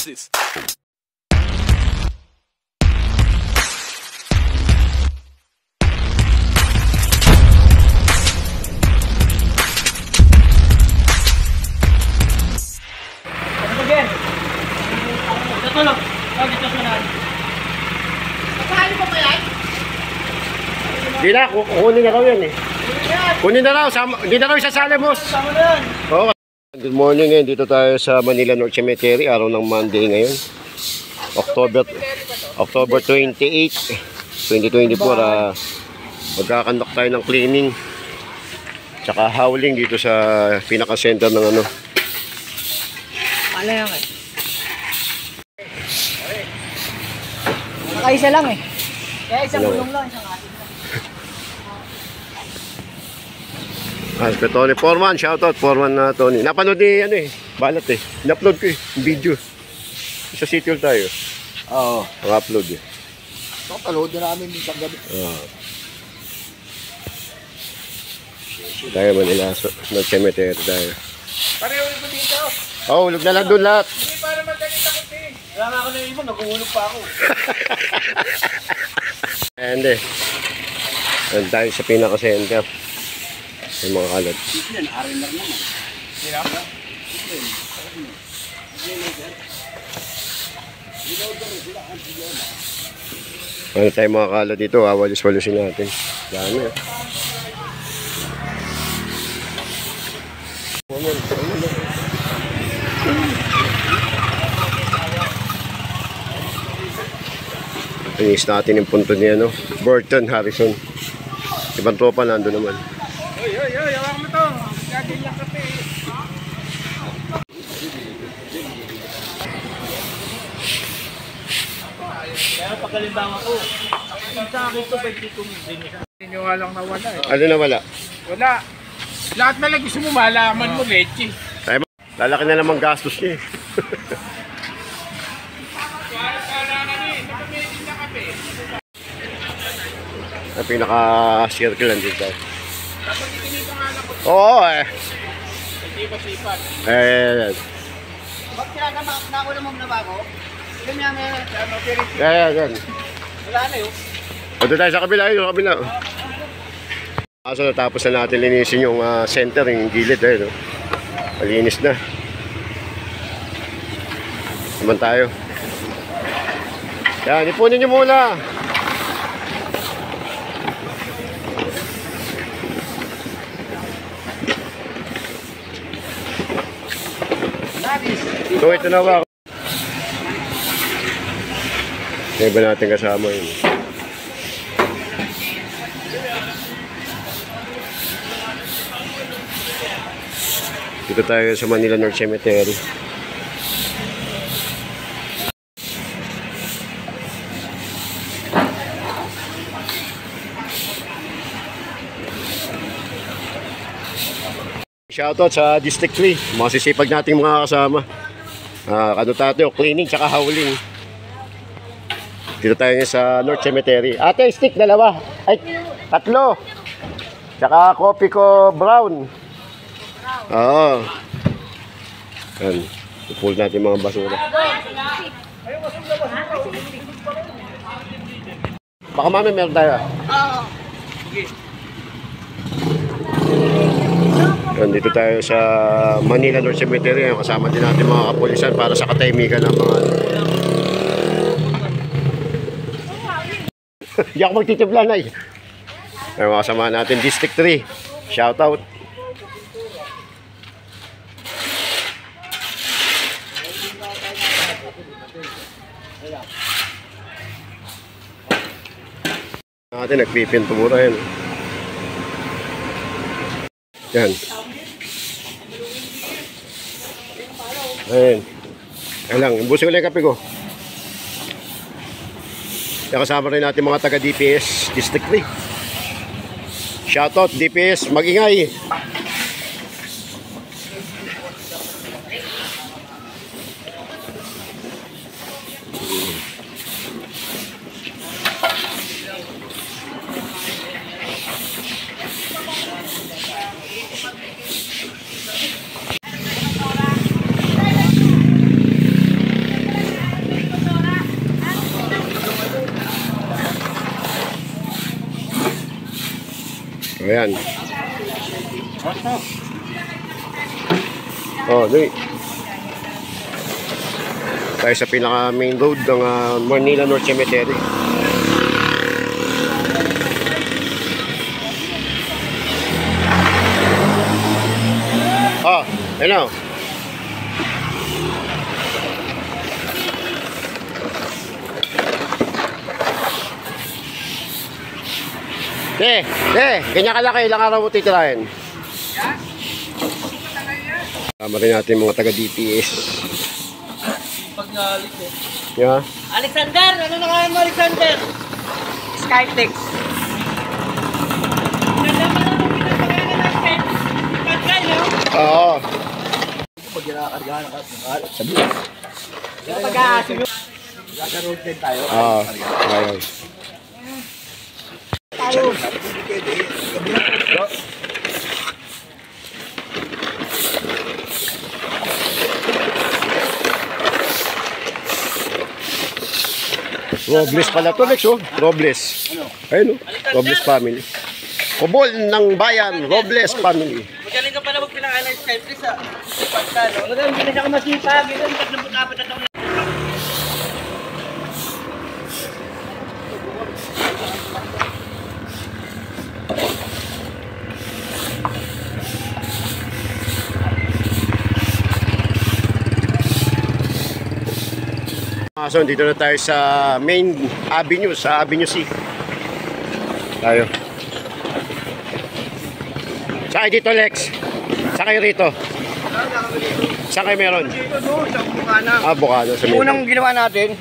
this? Di na, kukunin na raw yan eh. Kunin na raw, hindi na raw isasali, boss. Oo. Good morning ngayon, dito tayo sa Manila North Cemetery, araw ng Monday ngayon. October 28, 2024. Magkakandak tayo ng cleaning. Tsaka howling dito sa pinaka-center ng ano. Ano yan eh? Nakaisa lang eh. Kaya isang gulong lang, isang atin. Tony Foreman, shoutout Foreman na Tony. Napanood ni ano eh, balat eh. In-upload ko eh, video. Sa City Hall tayo. Oo. Ang-upload eh. So, palood na namin isang gabi. Tayo Manila, North Cemetery tayo. Pareho ko dito. Oh, hulog na lang doon lahat. Hindi para madalit ako din. Wala nga ako na ibon, nag-uulog pa ako. Hindi. Doon tayo sa pinaka-center. Yung mga kalat. Yan, arin lang naman. Sira pa? Ano tayo mga kalat dito, awalis-walisin natin. Dami eh. Inis natin yung punto niya, no? Burton Harrison. Ibang tropa nando naman. Oy, hawak mo to. Gagawin lang kape. Kaya pagkalimbawa ko, sa akin to 22 din. Hindi nyo lang nawala eh. Ano na wala? Wala. Lahat na lang gusto mo malaman mo, leche. Tayo, lalaki na naman gastos niya eh. Ang pinaka-circle lang dito. Oo eh. Sipat-sipat. Ba't nakula mo na ba ako? Ilan niya may yan. wala na yun. Punta tayo sa kabila, yun, sa kabila. Kaso natapos na natin linisin yung center, yung gilid. No? Malinis na. Naman tayo. Yan, ipunin nyo muna. So ito na ba? May ba natin kasama yun? Dito tayo sa Manila North Cemetery. Shoutout sa District 3, mga sisipag nating mga kasama. Ano tayo, cleaning tsaka howling. Dito tayo sa North Cemetery. Ate, stick, dalawa. Ay, tatlo. Tsaka coffee ko brown. Oo. Yan. Ipull natin mga basura. Baka mami meron tayo. Oo. Dito tayo sa Manila North Cemetery. Kasama din natin mga kapulisan para sa katahimikan ng mga hindi ako magtitipla na eh. Ay, mga kasama natin District 3. Shout out. Natin nagpipintura yan. Yan. Ayan. Ayan lang, imbusin ko lang yung kape ko. Kasama rin natin mga taga DPS District 3. Shoutout DPS, mag-ingay. Ayan. Oh, doon. Tayo sa pinaka main road ng Manila North Cemetery. Oh, ano? Ganyan kalaki, ilang araw mo titirahin? Tama rin natin mga taga-DPS. Pag-alit eh. Yeah. Alexander! Ano na kaya mo, Alexander? Skytex. Oo. Pag ginakakargahan ka, sabi. Pag-aasin nyo. Nasa-road din tayo. Oo. Ayun. Tayo. Robles pala to, Lex, oh. Robles. Ayun, oh. Robles family. Kubol ng bayan, Robles family. Magaling ka pala magpinakain ng Skytex sa pagkano. Magaling ka na siya masipag. Magaling ka na butapat na taong. So, dito na tayo sa main avenue, sa Avenue C. Tayo. Saan dito, Lex? Saan kayo rito? Saan kayo meron? Dito doon, sa Bukana. Ah, Bukana. Sa main. Unang ginawa natin.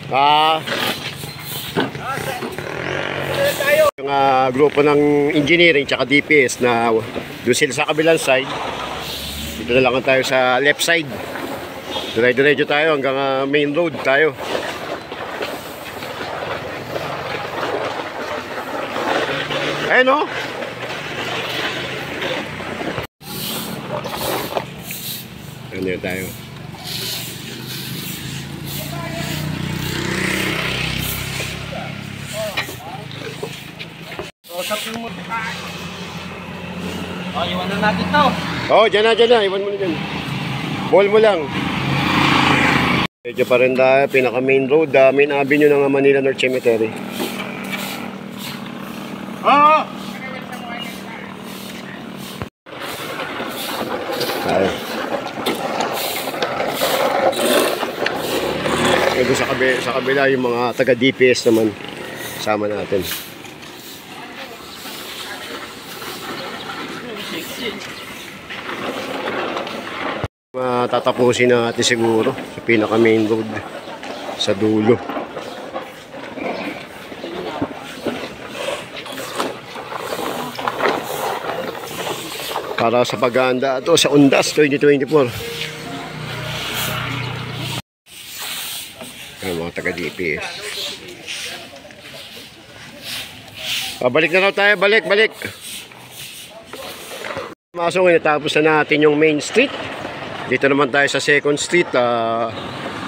Yung grupo ng engineering tsaka DPS na doon sila sa kabilang side. Dito na lang tayo sa left side. Diretso tayo hanggang main road tayo. Ayun, oh. Ano yun tayo? Iwan na natin to. Oh, dyan na. Iwan mo na dyan. Ball mo lang. Medyo pa rin tayo, pinaka main road, main avenue ng Manila North Cemetery. Tayo. Ito sa kabila yung mga taga-DPS naman. Sama natin. Tatapusin natin siguro sa pinaka main road sa dulo. Para sa pag-aanda ito sa Undas 2024. Ang mga taga-DPS. Balik na raw tayo, balik. Masok, natapos na natin yung main street. Dito naman tayo sa second street.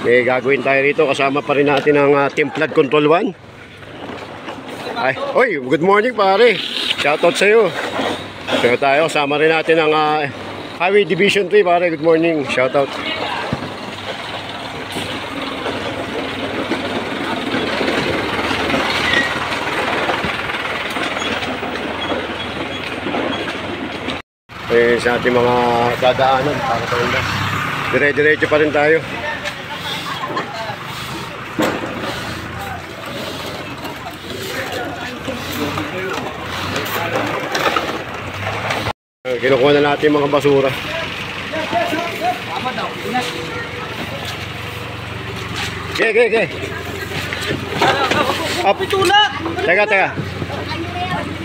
May gagawin tayo rito. Kasama pa rin natin ang Team Flood Control 1. Oy, good morning pare. Shoutout sa'yo. Pero tayo, kasama rin natin ang Highway Division 3 pare. Good morning. Shoutout. Sa ating mga dadaanan para sa Undas. Dire-diretso pa rin tayo. Kinukuha na natin mga basura. Okay. Pitulak! Teka.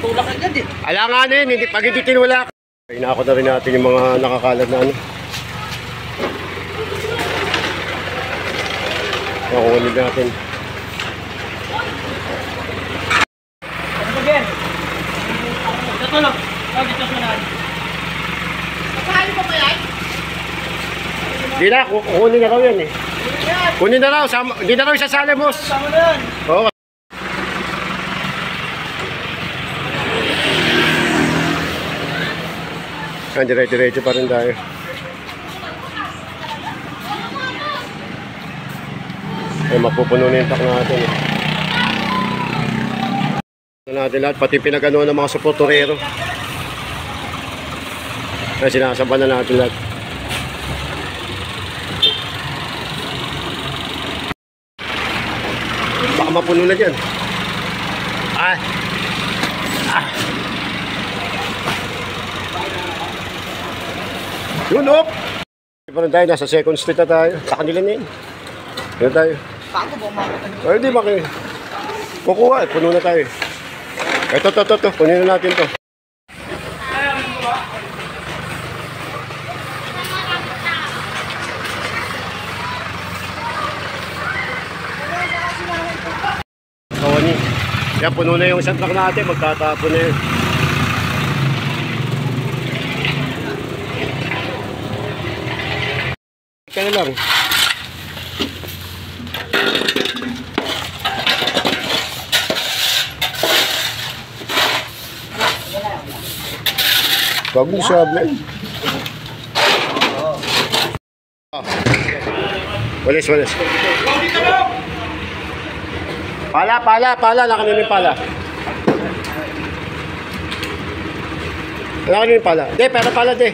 Tulak agad eh. Alanganin, hindi pag hindi tinulak. Inako na rin natin yung mga nakakalat na ano. Nakukunin natin. Again. Ito lang. Dito sa natin. Kasali pa ba yan? Hindi na, kukunin na raw yan eh. Kunin na raw, hindi na raw isasali mo. Sama na yan. Oo. Dire-diretso pa rin tayo. Ay, mapupuno na yung truck natin. Ito natin lahat, pati pinagano ng mga suportorero. Ay, sinasamba na natin lahat. Baka mapuno na dyan. Ah! Ah! Yun, op! Parang tayo, nasa second street na tayo. Sa kanila na yun. Yun tayo. Bago ba umakot? Ay, di ba kayo? Kukuha, puno na tayo. Ito, punin na natin to. Tony. Yan, puno na yung isang truck natin. Magtatapon na yun. Kaya lang. Bagong sabi. Walis. Pala. Nakanin yung pala. Nakanin yung pala. De, pero pala de.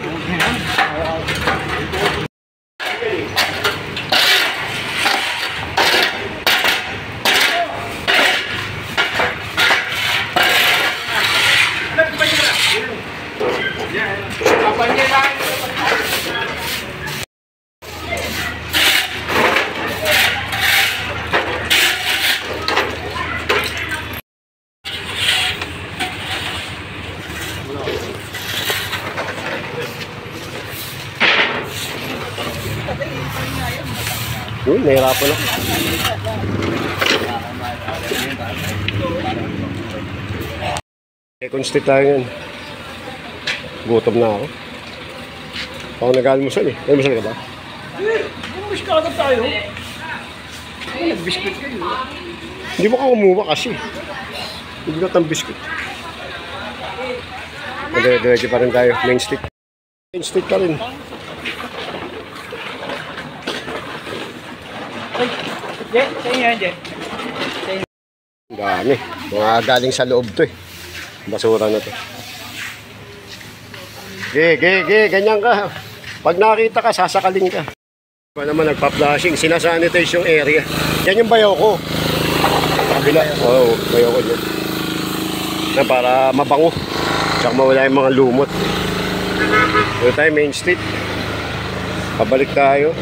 Nahirapan ako. Second street tayo yan. Gutom na ako. Ako nag-almusal eh. Almusal ka ba? Bumis ka agad tayo. Ay, nag-biscuit kayo. Hindi mo ka umuha kasi. Hindi ka tang biscuit. Dire-diretso pa rin tayo. Main street. Main street pa rin. Diyan. Dami. Mga galing sa loob to eh. Basura na to. Ganyan ka. Pag nakita ka, sasakalin ka. Pa naman nagpa-flashing, sinasanitize yung area. Yan yung bayaw ko. Kabila. Oo, bayaw ko dyan. Na para mabango. Tsaka mawala yung mga lumot. Dito tayo, Main Street. Pabalik tayo.